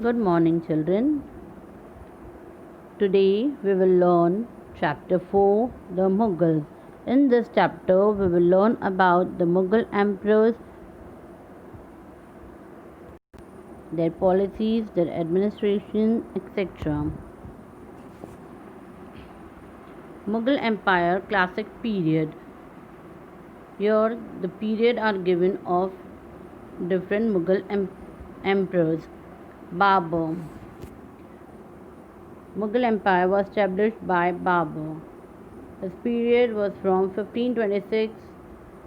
Good morning, children. Today we will learn chapter 4, the Mughals. In this chapter, we will learn about the Mughal emperors, their policies, their administration, etc. Mughal Empire Classic Period. Here, the period are given of different Mughal emperors. Babur. Mughal Empire was established by Babur. His period was from 1526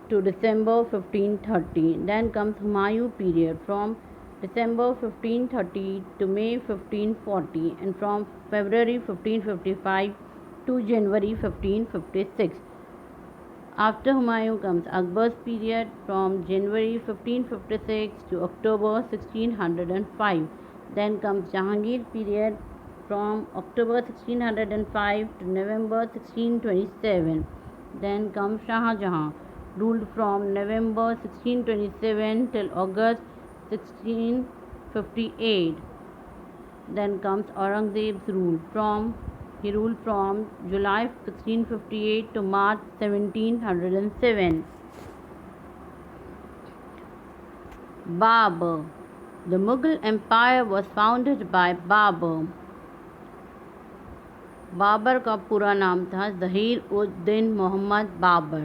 to December 1530. Then comes Humayun period from December 1530 to May 1540 and from February 1555 to January 1556. After Humayun comes Akbar's period from January 1556 to October 1605. Then comes Jahangir period from October 1605 to November 1627. Then comes Shah Jahan, ruled from November 1627 till August 1658. Then comes Aurangzeb's rule. He ruled from July 1658 to March 1707. Babur. The Mughal Empire was founded by Babur. Babar का पूरा नाम था ज़हीर-उद-दीन मोहम्मद बाबर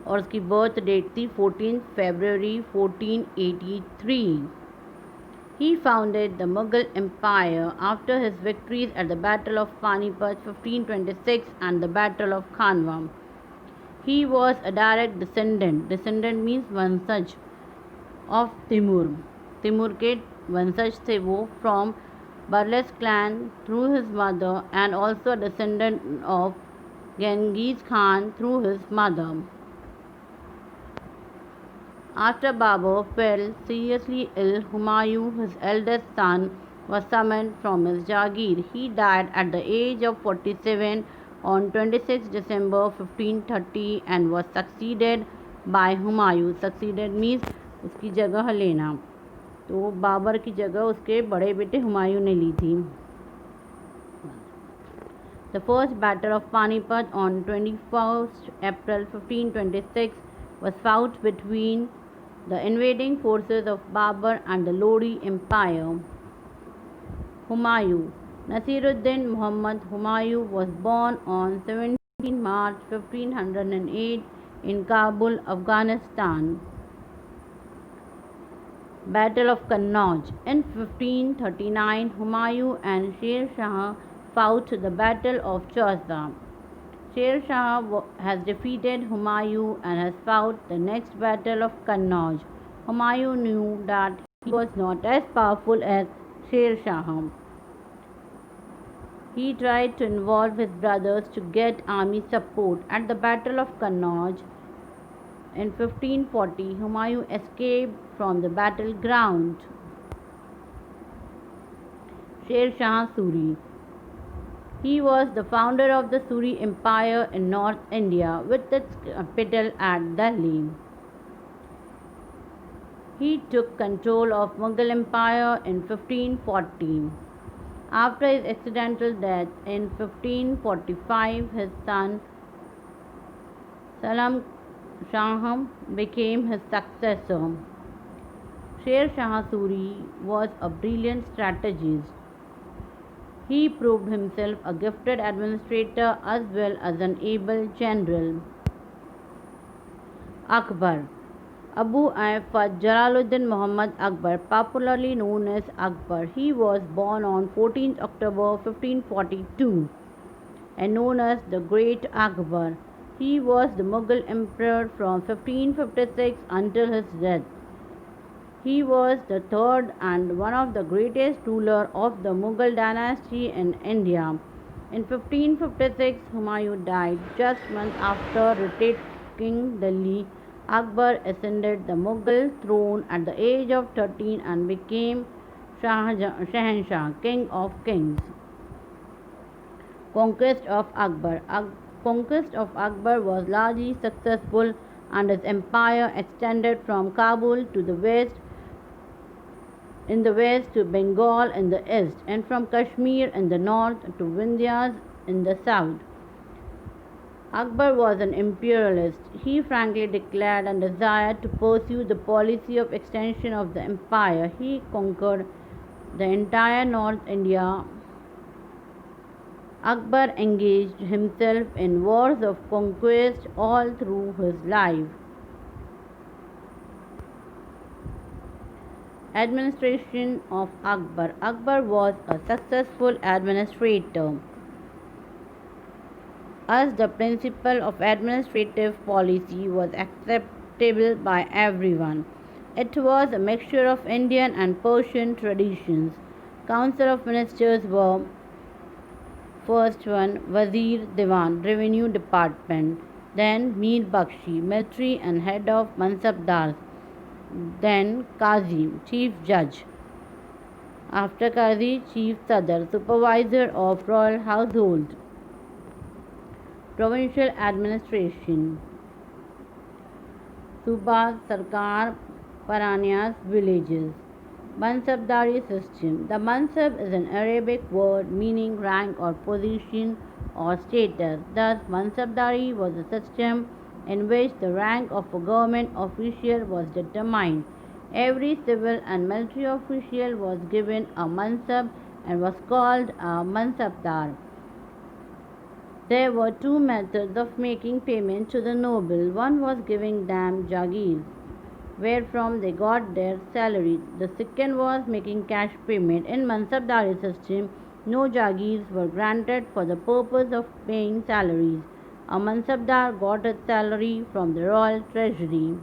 और उसकी birth date थी 14 फरवरी 1483. He founded the Mughal Empire after his victories at the Battle of Panipat 1526 and the Battle of Khanwa. He was a direct descendant means वंशज of Timur. Timur के वंशज थे वो from Burles clan through his mother and also a descendant of Genghis Khan through his mother. After Babur fell seriously ill, Humayun, his eldest son, was summoned from his Jagir. He died at the age of 47 on 26 December 1530 and was succeeded by Humayun. Succeeded means उसकी जगह लेना. तो बाबर की जगह उसके बड़े बेटे हुमायूं ने ली थी. The first battle of Panipat on 21st April 1526 was fought between the invading forces of Babur and the Lodi Empire. Humayun. Nasiruddin Muhammad Humayun was born on 17 March 1508 in Kabul, Afghanistan. Battle of Kannauj. In 1539, Humayun and Sher Shah fought the Battle of Chausa. Sher Shah has defeated Humayun and has fought the next Battle of Kannauj. Humayun knew that he was not as powerful as Sher Shah. He tried to involve his brothers to get army support. At the Battle of Kannauj in 1540, Humayun escaped from the battleground. Sher Shah Suri. He was the founder of the Suri Empire in North India with its capital at Delhi. He took control of Mughal Empire in 1540. After his accidental death in 1545, his son Salam Shah became his successor. Sher Shah Suri was a brilliant strategist. He proved himself a gifted administrator as well as an able general. Akbar. Abu Fazl Jalaluddin Muhammad Akbar, popularly known as Akbar. He was born on 14th October 1542 and known as the Great Akbar. He was the Mughal emperor from 1556 until his death. He was the third and one of the greatest rulers of the Mughal dynasty in India. In 1556, Humayun died. Just months after retaking Delhi, Akbar ascended the Mughal throne at the age of 13 and became Shahanshah, king of kings. Conquest of Akbar. Conquest of Akbar was largely successful and his empire extended from Kabul to the west in the west to Bengal in the east, and from Kashmir in the north to Vindhyas in the south. Akbar was an imperialist. He frankly declared and desired to pursue the policy of extension of the empire. He conquered the entire North India. Akbar engaged himself in wars of conquest all through his life. Administration of Akbar. Akbar was a successful administrator, as the principle of administrative policy was acceptable by everyone. It was a mixture of Indian and Persian traditions. Council of Ministers were: first one, Wazir Diwan, Revenue Department; then Mir Bakshi, military and head of Mansabdars; then Qazi, Chief Judge; after Qazi, Chief Sadr, supervisor of royal household. Provincial administration. Subas, Sarkar, Paranyas, villages. Mansabdari system. The mansab is an Arabic word meaning rank or position or status. Thus, Mansabdari was a system in which the rank of a government official was determined. Every civil and military official was given a mansab and was called a mansabdar. There were two methods of making payment to the noble. One was giving them jagirs, wherefrom they got their salary. The second was making cash payment. In Mansabdari system, no jagirs were granted for the purpose of paying salaries. A Mansabdar got his salary from the royal treasury.